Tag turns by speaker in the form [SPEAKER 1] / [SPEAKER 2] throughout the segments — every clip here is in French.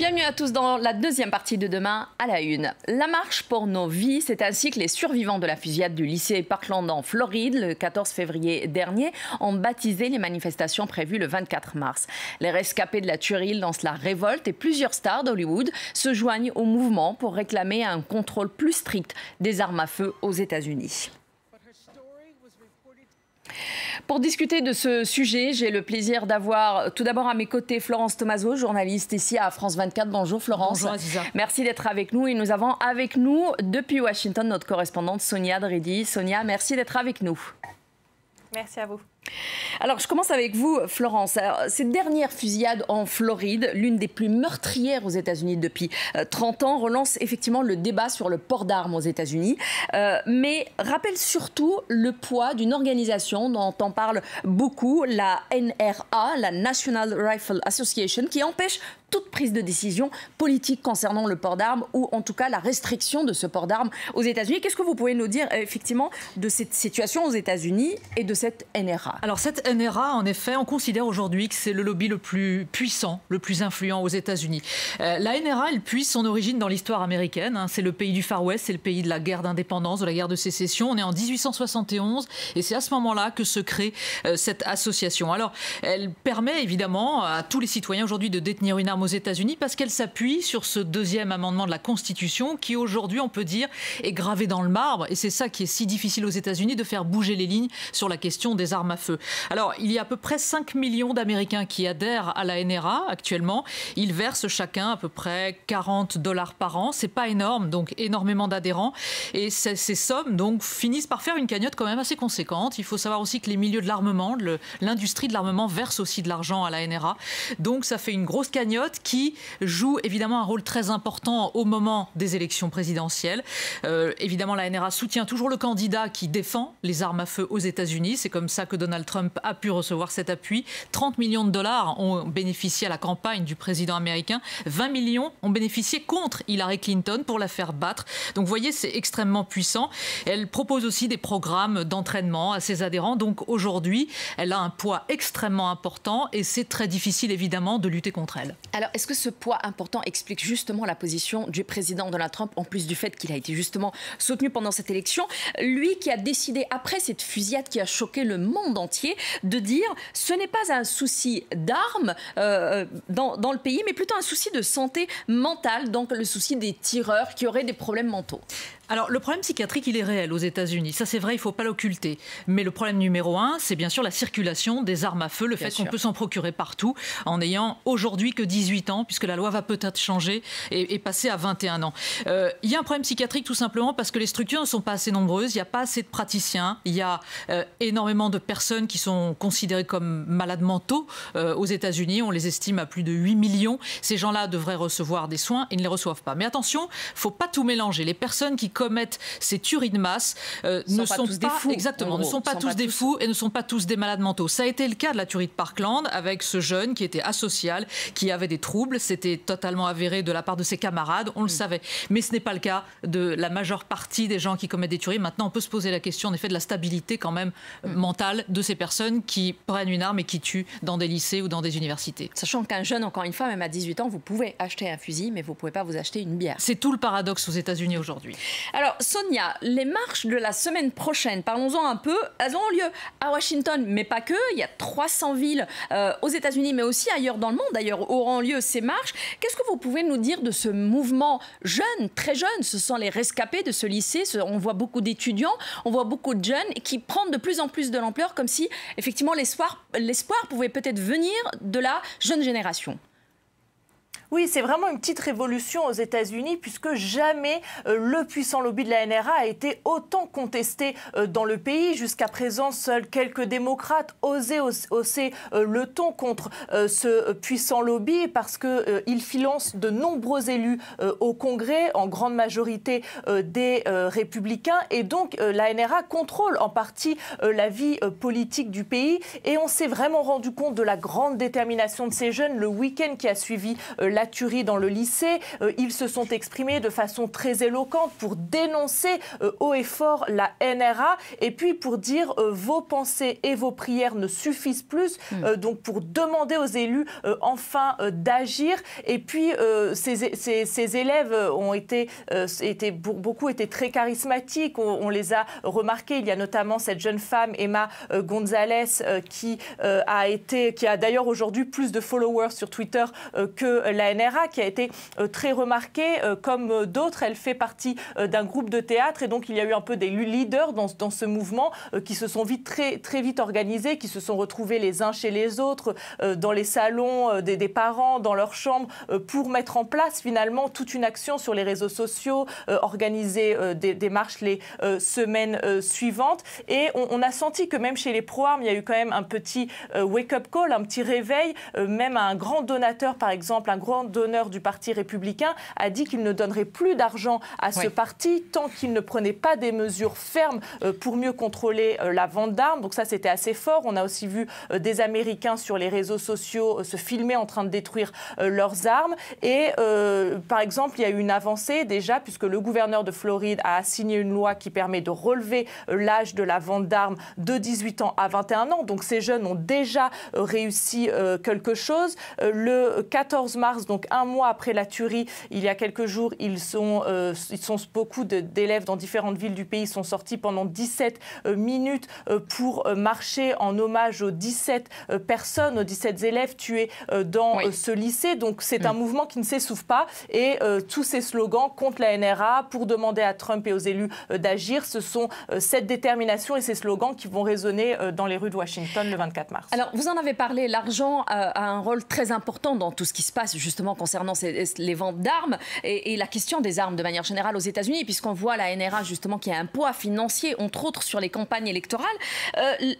[SPEAKER 1] Bienvenue à tous dans la deuxième partie de Demain à la Une. La marche pour nos vies, c'est ainsi que les survivants de la fusillade du lycée Parkland en Floride le 14 février dernier ont baptisé les manifestations prévues le 24 mars. Les rescapés de la tuerie lancent la révolte et plusieurs stars d'Hollywood se joignent au mouvement pour réclamer un contrôle plus strict des armes à feu aux États-Unis. Pour discuter de ce sujet, j'ai le plaisir d'avoir tout d'abord à mes côtés Florence Tomaso, journaliste ici à France 24. Bonjour Florence.
[SPEAKER 2] Bonjour Aziza.
[SPEAKER 1] Merci d'être avec nous et nous avons avec nous depuis Washington notre correspondante Sonia Dredi. Sonia, merci d'être avec nous.
[SPEAKER 3] Merci à vous.
[SPEAKER 1] Alors, je commence avec vous, Florence. Alors, cette dernière fusillade en Floride, l'une des plus meurtrières aux États-Unis depuis 30 ans, relance effectivement le débat sur le port d'armes aux États-Unis, mais rappelle surtout le poids d'une organisation dont on parle beaucoup, la NRA, la National Rifle Association, qui empêche toute prise de décision politique concernant le port d'armes ou en tout cas la restriction de ce port d'armes aux États-Unis. Qu'est-ce que vous pouvez nous dire effectivement de cette situation aux États-Unis et de cette NRA?
[SPEAKER 2] Alors cette NRA, en effet, on considère aujourd'hui que c'est le lobby le plus puissant, le plus influent aux États-Unis. La NRA, elle puise son origine dans l'histoire américaine. C'est le pays du Far West, c'est le pays de la guerre d'indépendance, de la guerre de sécession. On est en 1871 et c'est à ce moment-là que se crée cette association. Alors, elle permet évidemment à tous les citoyens aujourd'hui de détenir une arme aux États-Unis parce qu'elle s'appuie sur ce deuxième amendement de la Constitution qui aujourd'hui, on peut dire, est gravé dans le marbre. Et c'est ça qui est si difficile aux États-Unis, de faire bouger les lignes sur la question des armes à feu. Alors, il y a à peu près 5 millions d'Américains qui adhèrent à la NRA actuellement. Ils versent chacun à peu près $40 par an. C'est pas énorme, donc énormément d'adhérents. Et ces sommes donc finissent par faire une cagnotte quand même assez conséquente. Il faut savoir aussi que les milieux de l'armement, l'industrie de l'armement verse aussi de l'argent à la NRA. Donc ça fait une grosse cagnotte qui joue évidemment un rôle très important au moment des élections présidentielles. Évidemment, la NRA soutient toujours le candidat qui défend les armes à feu aux États-Unis. C'est comme ça que Donald Trump a pu recevoir cet appui. 30 millions de dollars ont bénéficié à la campagne du président américain. 20 millions ont bénéficié contre Hillary Clinton pour la faire battre. Donc vous voyez, c'est extrêmement puissant. Elle propose aussi des programmes d'entraînement à ses adhérents. Donc aujourd'hui, elle a un poids extrêmement important et c'est très difficile évidemment de lutter contre elle.
[SPEAKER 1] Alors, est-ce que ce poids important explique justement la position du président Donald Trump, en plus du fait qu'il a été justement soutenu pendant cette élection, lui qui a décidé, après cette fusillade qui a choqué le monde entier, de dire ce n'est pas un souci d'armes dans le pays, mais plutôt un souci de santé mentale, donc le souci des tireurs qui auraient des problèmes mentaux?
[SPEAKER 2] Alors, le problème psychiatrique, il est réel aux États-Unis. Ça, c'est vrai, il ne faut pas l'occulter. Mais le problème numéro un, c'est bien sûr la circulation des armes à feu, le fait qu'on peut s'en procurer partout, en n'ayant aujourd'hui que 18 ans, puisque la loi va peut-être changer et passer à 21 ans. Il y a un problème psychiatrique tout simplement parce que les structures ne sont pas assez nombreuses, il n'y a pas assez de praticiens, il y a énormément de personnes qui sont considérées comme malades mentaux aux États-Unis. On les estime à plus de 8 millions. Ces gens-là devraient recevoir des soins, ils ne les reçoivent pas. Mais attention, il ne faut pas tout mélanger. Les personnes qui commettent ces tueries de masse ne sont pas des fous. Exactement, ne sont pas tous des fous et ne sont pas tous des malades mentaux. Ça a été le cas de la tuerie de Parkland avec ce jeune qui était asocial, qui avait des troubles. C'était totalement avéré de la part de ses camarades, on le savait. Mais ce n'est pas le cas de la majeure partie des gens qui commettent des tueries. Maintenant, on peut se poser la question en effet de la stabilité quand même mentale de ces personnes qui prennent une arme et qui tuent dans des lycées ou dans des universités.
[SPEAKER 1] Sachant qu'un jeune, encore une fois, même à 18 ans, vous pouvez acheter un fusil, mais vous ne pouvez pas vous acheter une bière.
[SPEAKER 2] C'est tout le paradoxe aux États-Unis aujourd'hui.
[SPEAKER 1] Alors, Sonia, les marches de la semaine prochaine, parlons-en un peu, elles auront lieu à Washington, mais pas que. Il y a 300 villes aux États-Unis, mais aussi ailleurs dans le monde, d'ailleurs, auront lieu ces marches. Qu'est-ce que vous pouvez nous dire de ce mouvement jeune, très jeune? Ce sont les rescapés de ce lycée. On voit beaucoup d'étudiants, on voit beaucoup de jeunes qui prennent de plus en plus de l'ampleur, comme si, effectivement, l'espoir pouvait peut-être venir de la jeune génération.
[SPEAKER 3] Oui, c'est vraiment une petite révolution aux États-Unis puisque jamais le puissant lobby de la NRA a été autant contesté dans le pays. Jusqu'à présent, seuls quelques démocrates osaient hausser le ton contre ce puissant lobby parce qu'il finance de nombreux élus au Congrès, en grande majorité des républicains. Et donc, la NRA contrôle en partie la vie politique du pays. Et on s'est vraiment rendu compte de la grande détermination de ces jeunes le week-end qui a suivi la la tuerie dans le lycée. Ils se sont exprimés de façon très éloquente pour dénoncer haut et fort la NRA et puis pour dire vos pensées et vos prières ne suffisent plus, donc pour demander aux élus enfin d'agir. Et puis ces élèves ont beaucoup été très charismatiques, on les a remarqués. Il y a notamment cette jeune femme, Emma Gonzalez, qui a d'ailleurs aujourd'hui plus de followers sur Twitter que la NRA, qui a été très remarquée. Comme d'autres, elle fait partie d'un groupe de théâtre et donc il y a eu un peu des leaders dans ce mouvement qui se sont très vite organisés, qui se sont retrouvés les uns chez les autres, dans les salons des parents, dans leurs chambres, pour mettre en place finalement toute une action sur les réseaux sociaux, organiser des marches les semaines suivantes. Et on a senti que même chez les pro-armes, il y a eu quand même un petit wake-up call, un petit réveil. Même un grand donateur, par exemple, un grand donneur du Parti républicain, a dit qu'il ne donnerait plus d'argent à ce parti tant qu'il ne prenait pas des mesures fermes pour mieux contrôler la vente d'armes. Donc ça, c'était assez fort. On a aussi vu des Américains sur les réseaux sociaux se filmer en train de détruire leurs armes. Et par exemple, il y a eu une avancée déjà, puisque le gouverneur de Floride a signé une loi qui permet de relever l'âge de la vente d'armes de 18 ans à 21 ans. Donc ces jeunes ont déjà réussi quelque chose. Le 14 mars, donc un mois après la tuerie, il y a quelques jours, beaucoup d'élèves dans différentes villes du pays sont sortis pendant 17 minutes pour marcher en hommage aux 17 personnes, aux 17 élèves tués dans ce lycée. Donc c'est un mouvement qui ne s'essouffle pas et tous ces slogans contre la NRA pour demander à Trump et aux élus d'agir, ce sont cette détermination et ces slogans qui vont résonner dans les rues de Washington le 24 mars.
[SPEAKER 1] Alors vous en avez parlé, l'argent a un rôle très important dans tout ce qui se passe justement concernant les ventes d'armes et la question des armes de manière générale aux États-Unis, puisqu'on voit la NRA justement qui a un poids financier, entre autres sur les campagnes électorales.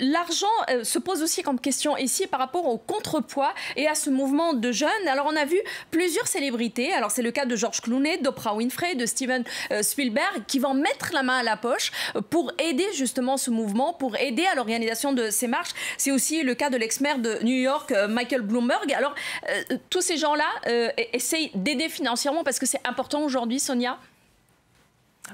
[SPEAKER 1] L'argent se pose aussi comme question ici par rapport au contrepoids et à ce mouvement de jeunes. Alors on a vu plusieurs célébrités, alors c'est le cas de George Clooney, d'Oprah Winfrey, de Steven Spielberg, qui vont mettre la main à la poche pour aider justement ce mouvement, pour aider à l'organisation de ces marches. C'est aussi le cas de l'ex-maire de New York, Michael Bloomberg. Alors tous ces gens-là essayent d'aider financièrement parce que c'est important aujourd'hui, Sonia?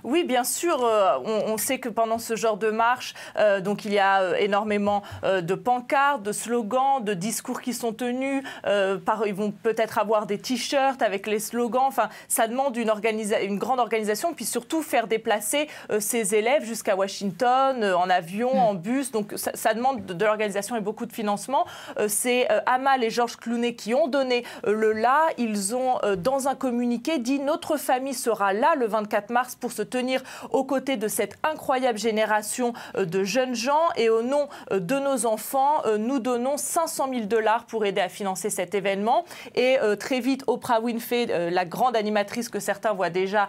[SPEAKER 3] Oui, bien sûr. On sait que pendant ce genre de marche, donc il y a énormément de pancartes, de slogans, de discours qui sont tenus. Ils vont peut-être avoir des t-shirts avec les slogans. Enfin, ça demande une grande organisation, puis surtout faire déplacer ces élèves jusqu'à Washington, en avion, en bus. Donc ça demande de l'organisation et beaucoup de financement. C'est Amal et George Clooney qui ont donné le là. Ils ont, dans un communiqué, dit « Notre famille sera là le 24 mars pour se tenir aux côtés de cette incroyable génération de jeunes gens et au nom de nos enfants, nous donnons $500 000 pour aider à financer cet événement. » Et très vite, Oprah Winfrey, la grande animatrice que certains voient déjà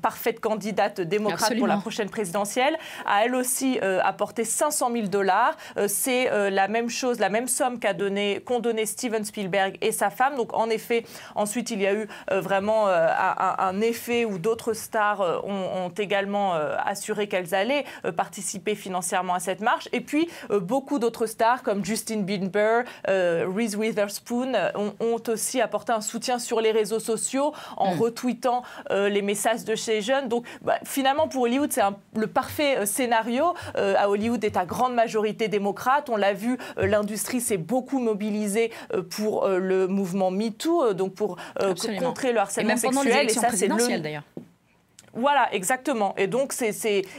[SPEAKER 3] parfaite candidate démocrate
[SPEAKER 1] Absolument.
[SPEAKER 3] pour la prochaine présidentielle, a elle aussi apporté $500 000. C'est la même chose, la même somme qu'ont donné Steven Spielberg et sa femme. Donc en effet, ensuite il y a eu vraiment un effet où d'autres stars ont également assuré qu'elles allaient participer financièrement à cette marche. Et puis, beaucoup d'autres stars comme Justin Bieber, Reese Witherspoon ont aussi apporté un soutien sur les réseaux sociaux en retweetant les messages de ces jeunes. Donc, finalement, pour Hollywood, c'est le parfait scénario. À Hollywood est à grande majorité démocrate. On l'a vu, l'industrie s'est beaucoup mobilisée pour le mouvement MeToo, donc pour contrer le harcèlement sexuel.
[SPEAKER 1] Et même pendant les élections présidentielles, d'ailleurs.
[SPEAKER 3] Voilà, exactement. Et donc, c'est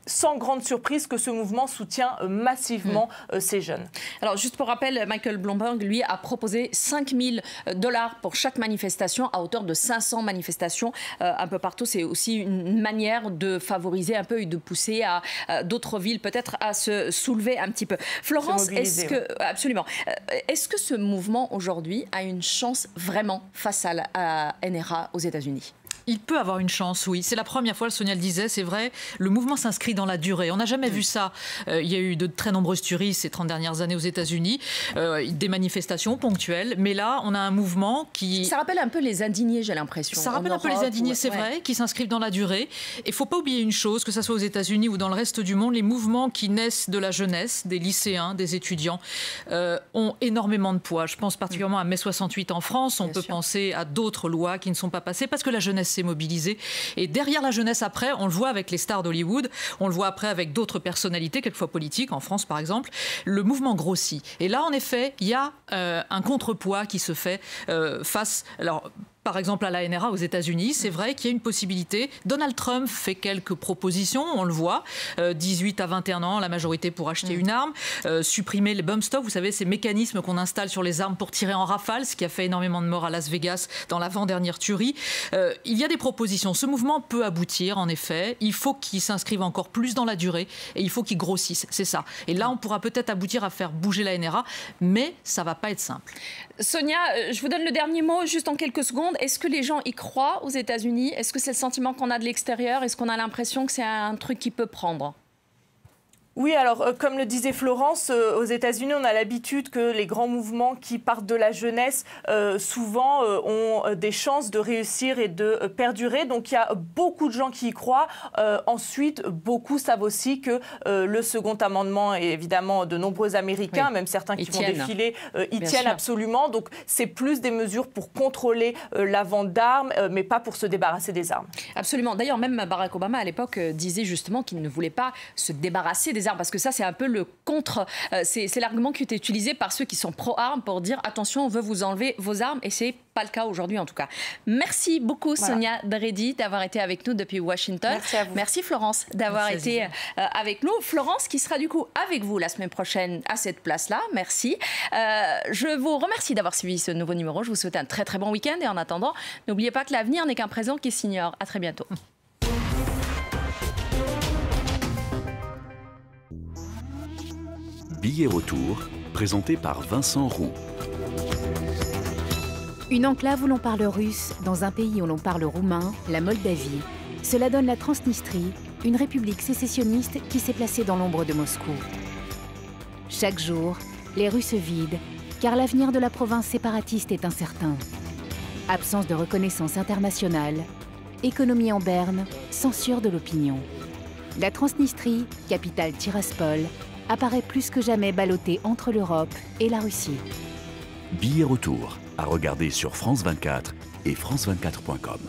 [SPEAKER 3] sans grande surprise que ce mouvement soutient massivement ces jeunes.
[SPEAKER 1] Alors, juste pour rappel, Michael Bloomberg, lui, a proposé $5 000 pour chaque manifestation, à hauteur de 500 manifestations un peu partout. C'est aussi une manière de favoriser un peu et de pousser à d'autres villes peut-être à se soulever un petit peu. Florence, absolument. Est-ce que ce mouvement aujourd'hui a une chance vraiment face à la NRA aux États-Unis ?
[SPEAKER 2] Il peut avoir une chance, oui. C'est la première fois, Sonia le disait, c'est vrai, le mouvement s'inscrit dans la durée. On n'a jamais vu ça. Il y a eu de très nombreuses tueries ces 30 dernières années aux États-Unis, des manifestations ponctuelles, mais là, on a un mouvement qui...
[SPEAKER 1] Ça rappelle un peu les indignés, j'ai l'impression.
[SPEAKER 2] Ça rappelle un peu les indignés, c'est vrai, qui s'inscrivent dans la durée. Et il ne faut pas oublier une chose, que ce soit aux États-Unis ou dans le reste du monde, les mouvements qui naissent de la jeunesse, des lycéens, des étudiants, ont énormément de poids. Je pense particulièrement à mai 68 en France. On peut penser à d'autres lois qui ne sont pas passées parce que la jeunesse s'est mobilisée. Et derrière la jeunesse après, on le voit avec les stars d'Hollywood, on le voit après avec d'autres personnalités, quelquefois politiques, en France par exemple, le mouvement grossit. Et là, en effet, il y a un contrepoids qui se fait face... Alors, par exemple, à la NRA aux États-Unis, c'est vrai qu'il y a une possibilité. Donald Trump fait quelques propositions, on le voit. 18 à 21 ans, la majorité pour acheter une arme. Supprimer les bump stocks, vous savez, ces mécanismes qu'on installe sur les armes pour tirer en rafale, ce qui a fait énormément de morts à Las Vegas dans l'avant-dernière tuerie. Il y a des propositions. Ce mouvement peut aboutir, en effet. Il faut qu'il s'inscrive encore plus dans la durée et il faut qu'il grossisse. C'est ça. Et là, on pourra peut-être aboutir à faire bouger la NRA, mais ça ne va pas être simple.
[SPEAKER 1] Sonia, je vous donne le dernier mot, juste en quelques secondes. Est-ce que les gens y croient aux États-Unis? Est-ce que c'est le sentiment qu'on a de l'extérieur? Est-ce qu'on a l'impression que c'est un truc qui peut prendre?
[SPEAKER 3] Oui, alors comme le disait Florence, aux États-Unis, on a l'habitude que les grands mouvements qui partent de la jeunesse, souvent ont des chances de réussir et de perdurer. Donc il y a beaucoup de gens qui y croient. Ensuite, beaucoup savent aussi que le second amendement, et évidemment de nombreux Américains, même certains qui vont défiler, y tiennent absolument. Donc c'est plus des mesures pour contrôler la vente d'armes, mais pas pour se débarrasser des armes.
[SPEAKER 1] Absolument. D'ailleurs, même Barack Obama, à l'époque, disait justement qu'il ne voulait pas se débarrasser des armes, parce que ça, c'est un peu le contre. C'est l'argument qui était utilisé par ceux qui sont pro-armes pour dire attention, on veut vous enlever vos armes, et c'est pas le cas aujourd'hui en tout cas. Merci beaucoup Sonia Dredi d'avoir été avec nous depuis Washington.
[SPEAKER 3] Merci à vous.
[SPEAKER 1] Merci Florence d'avoir été avec nous. Florence qui sera du coup avec vous la semaine prochaine à cette place-là. Merci. Je vous remercie d'avoir suivi ce nouveau numéro. Je vous souhaite un très très bon week-end et en attendant, n'oubliez pas que l'avenir n'est qu'un présent qui s'ignore. À très bientôt.
[SPEAKER 4] Billet retour, présenté par Vincent Roux.
[SPEAKER 5] Une enclave où l'on parle russe, dans un pays où l'on parle roumain, la Moldavie. Cela donne la Transnistrie, une république sécessionniste qui s'est placée dans l'ombre de Moscou. Chaque jour, les rues se vident, car l'avenir de la province séparatiste est incertain. Absence de reconnaissance internationale, économie en berne, censure de l'opinion. La Transnistrie, capitale Tiraspol, apparaît plus que jamais ballottée entre l'Europe et la Russie.
[SPEAKER 4] Billet retour, à regarder sur France 24 et France24.com.